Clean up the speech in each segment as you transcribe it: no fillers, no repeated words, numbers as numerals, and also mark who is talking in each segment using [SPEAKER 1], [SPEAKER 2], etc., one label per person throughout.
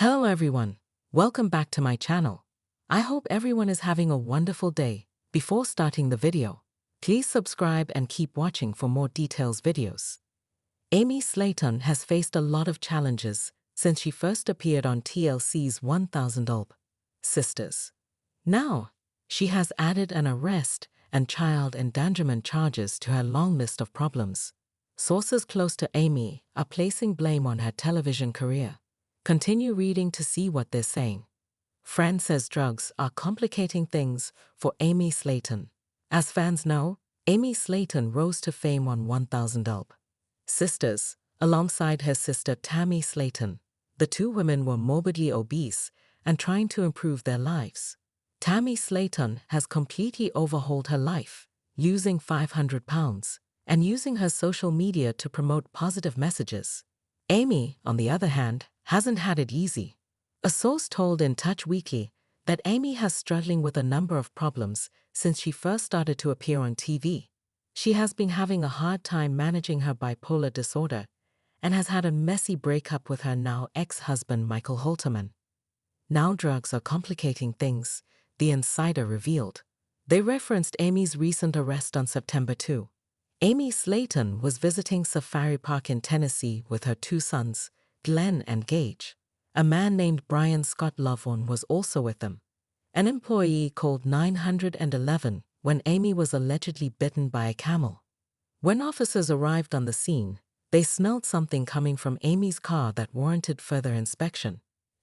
[SPEAKER 1] Hello everyone, welcome back to my channel. I hope everyone is having a wonderful day. Before starting the video, please subscribe and keep watching for more details videos. Amy Slaton has faced a lot of challenges since she first appeared on TLC's 1000 Sisters. Now, she has added an arrest and child endangerment charges to her long list of problems. Sources close to Amy are placing blame on her television career. Continue reading to see what they're saying. Friend says drugs are complicating things for Amy Slaton. As fans know, Amy Slaton rose to fame on 1000 Sisters, alongside her sister Tammy Slaton. The two women were morbidly obese and trying to improve their lives. Tammy Slaton has completely overhauled her life, losing 500 pounds, and using her social media to promote positive messages. Amy, on the other hand, hasn't had it easy. A source told In Touch Weekly that Amy has struggling with a number of problems since she first started to appear on TV. She has been having a hard time managing her bipolar disorder and has had a messy breakup with her now ex-husband Michael Holterman. Now drugs are complicating things, the insider revealed. They referenced Amy's recent arrest on September 2. Amy Slaton was visiting Safari Park in Tennessee with her two sons, Glenn and Gage. A man named Brian Scott Lovehorn was also with them. An employee called 911 when Amy was allegedly bitten by a camel. When officers arrived on the scene, they smelled something coming from Amy's car that warranted further inspection.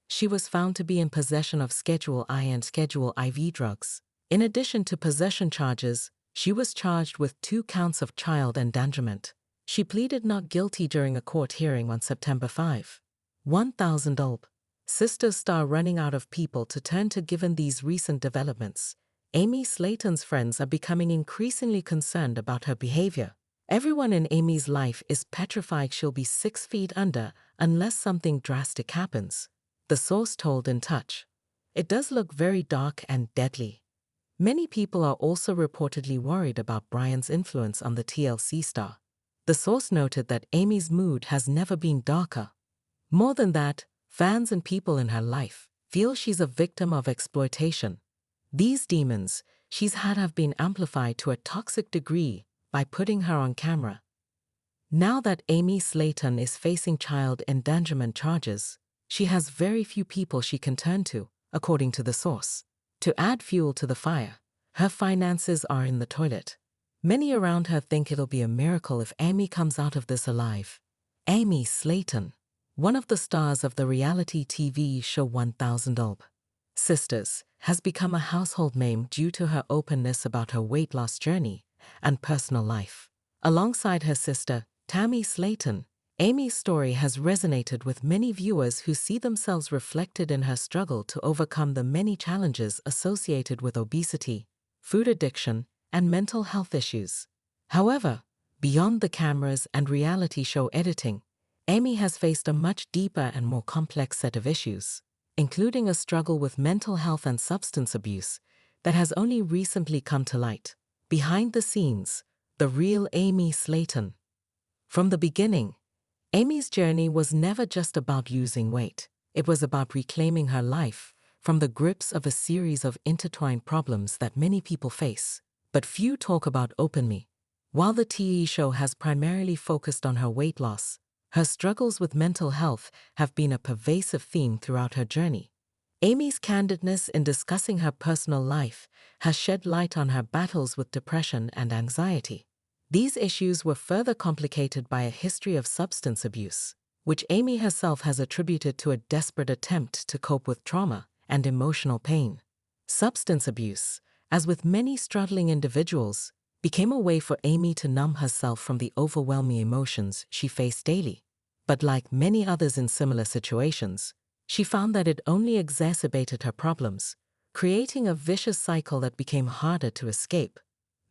[SPEAKER 1] She was found to be in possession of Schedule I and Schedule IV drugs. In addition to possession charges, she was charged with 2 counts of child endangerment. She pleaded not guilty during a court hearing on September 5. 1000 Sisters star running out of people to turn to given these recent developments. Amy Slaton's friends are becoming increasingly concerned about her behavior. Everyone in Amy's life is petrified she'll be 6 feet under unless something drastic happens, the source told In Touch. It does look very dark and deadly. Many people are also reportedly worried about Brian's influence on the TLC star. The source noted that Amy's mood has never been darker. More than that, fans and people in her life feel she's a victim of exploitation. These demons she's had have been amplified to a toxic degree by putting her on camera. Now that Amy Slaton is facing child endangerment charges, she has very few people she can turn to, according to the source. To add fuel to the fire, her finances are in the toilet. Many around her think it'll be a miracle if Amy comes out of this alive. Amy Slaton, one of the stars of the reality TV show 1000 Sisters, has become a household name due to her openness about her weight loss journey and personal life. Alongside her sister, Tammy Slaton, Amy's story has resonated with many viewers who see themselves reflected in her struggle to overcome the many challenges associated with obesity, food addiction, and mental health issues. However, beyond the cameras and reality show editing, Amy has faced a much deeper and more complex set of issues, including a struggle with mental health and substance abuse that has only recently come to light. Behind the scenes, the real Amy Slaton. From the beginning, Amy's journey was never just about losing weight. It was about reclaiming her life from the grips of a series of intertwined problems that many people face, but few talk about openly. While the TV show has primarily focused on her weight loss, her struggles with mental health have been a pervasive theme throughout her journey. Amy's candidness in discussing her personal life has shed light on her battles with depression and anxiety. These issues were further complicated by a history of substance abuse, which Amy herself has attributed to a desperate attempt to cope with trauma and emotional pain. Substance abuse, as with many struggling individuals, became a way for Amy to numb herself from the overwhelming emotions she faced daily. But like many others in similar situations, she found that it only exacerbated her problems, creating a vicious cycle that became harder to escape.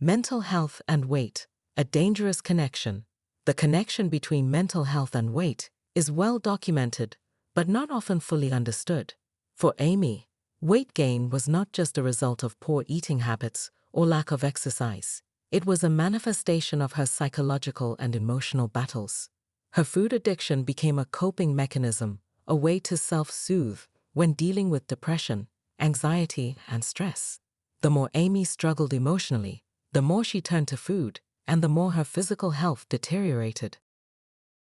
[SPEAKER 1] Mental health and weight. A dangerous connection. The connection between mental health and weight is well documented, but not often fully understood. For Amy, weight gain was not just a result of poor eating habits or lack of exercise. It was a manifestation of her psychological and emotional battles. Her food addiction became a coping mechanism, a way to self-soothe when dealing with depression, anxiety, and stress. The more Amy struggled emotionally, the more she turned to food, and the more her physical health deteriorated.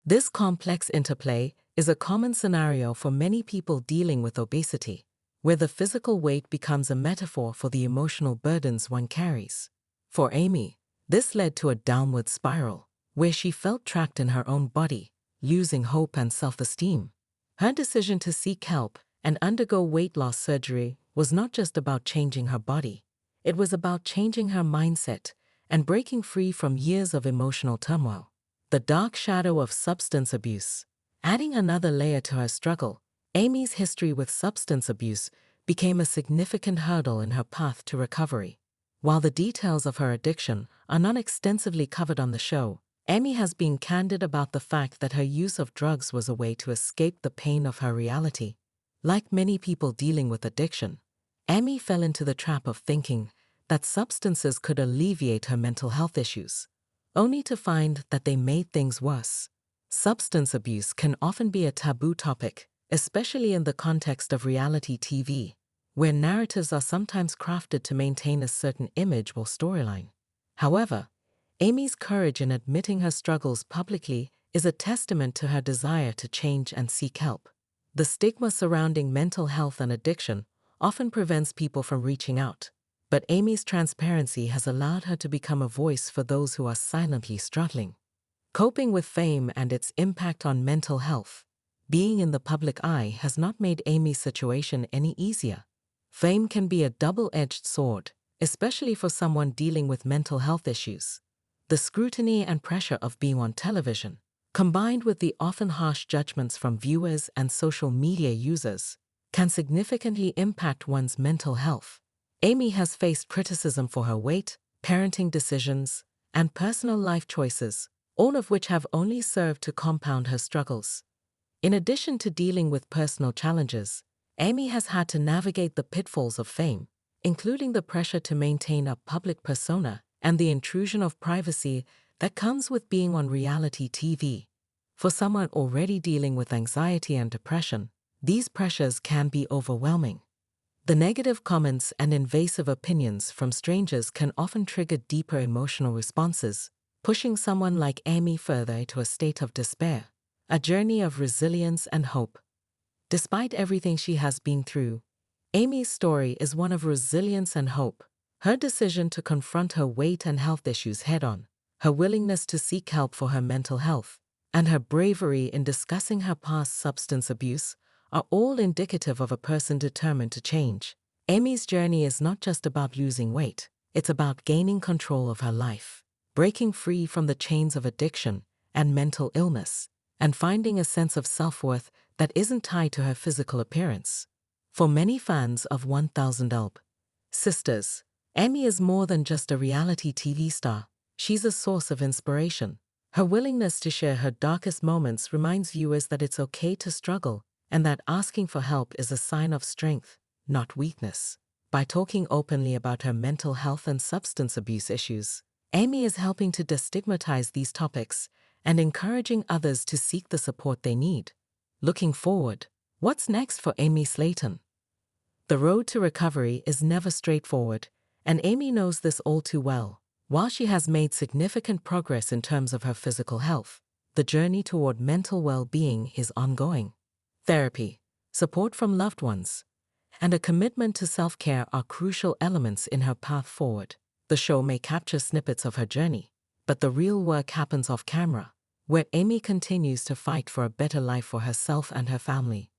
[SPEAKER 1] This complex interplay is a common scenario for many people dealing with obesity, where the physical weight becomes a metaphor for the emotional burdens one carries. For Amy, this led to a downward spiral, where she felt trapped in her own body, losing hope and self-esteem. Her decision to seek help and undergo weight loss surgery was not just about changing her body. It was about changing her mindset and breaking free from years of emotional turmoil. The dark shadow of substance abuse. Adding another layer to her struggle, Amy's history with substance abuse became a significant hurdle in her path to recovery. While the details of her addiction are not extensively covered on the show, Amy has been candid about the fact that her use of drugs was a way to escape the pain of her reality. Like many people dealing with addiction, Amy fell into the trap of thinking that substances could alleviate her mental health issues, only to find that they made things worse. Substance abuse can often be a taboo topic, especially in the context of reality TV, where narratives are sometimes crafted to maintain a certain image or storyline. However, Amy's courage in admitting her struggles publicly is a testament to her desire to change and seek help. The stigma surrounding mental health and addiction often prevents people from reaching out, but Amy's transparency has allowed her to become a voice for those who are silently struggling. Coping with fame and its impact on mental health. Being in the public eye has not made Amy's situation any easier. Fame can be a double-edged sword, especially for someone dealing with mental health issues. The scrutiny and pressure of being on television, combined with the often harsh judgments from viewers and social media users, can significantly impact one's mental health. Amy has faced criticism for her weight, parenting decisions, and personal life choices, all of which have only served to compound her struggles. In addition to dealing with personal challenges, Amy has had to navigate the pitfalls of fame, including the pressure to maintain a public persona and the intrusion of privacy that comes with being on reality TV. For someone already dealing with anxiety and depression, these pressures can be overwhelming. The negative comments and invasive opinions from strangers can often trigger deeper emotional responses, pushing someone like Amy further into a state of despair, a journey of resilience and hope. Despite everything she has been through, Amy's story is one of resilience and hope. Her decision to confront her weight and health issues head-on, her willingness to seek help for her mental health, and her bravery in discussing her past substance abuse are all indicative of a person determined to change. Amy's journey is not just about losing weight, it's about gaining control of her life, breaking free from the chains of addiction and mental illness, and finding a sense of self-worth that isn't tied to her physical appearance. For many fans of 1000 Sisters, Amy is more than just a reality TV star. She's a source of inspiration. Her willingness to share her darkest moments reminds viewers that it's okay to struggle and that asking for help is a sign of strength, not weakness. By talking openly about her mental health and substance abuse issues, Amy is helping to destigmatize these topics and encouraging others to seek the support they need. Looking forward, what's next for Amy Slaton? The road to recovery is never straightforward, and Amy knows this all too well. While she has made significant progress in terms of her physical health, the journey toward mental well-being is ongoing. Therapy, support from loved ones, and a commitment to self-care are crucial elements in her path forward. The show may capture snippets of her journey, but the real work happens off camera, where Amy continues to fight for a better life for herself and her family.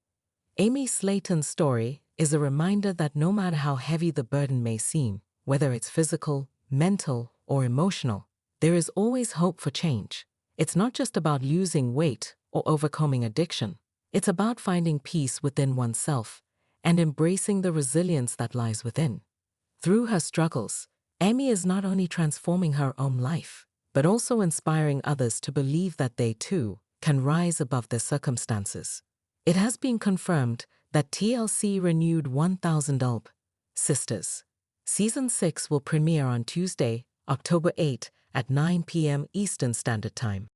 [SPEAKER 1] Amy Slaton's story is a reminder that no matter how heavy the burden may seem, whether it's physical, mental, or emotional, there is always hope for change. It's not just about losing weight or overcoming addiction. It's about finding peace within oneself and embracing the resilience that lies within. Through her struggles, Amy is not only transforming her own life, but also inspiring others to believe that they too can rise above their circumstances. It has been confirmed that TLC renewed 1000 Sisters. Season 6 will premiere on Tuesday, October 8 at 9 p.m. Eastern Standard Time.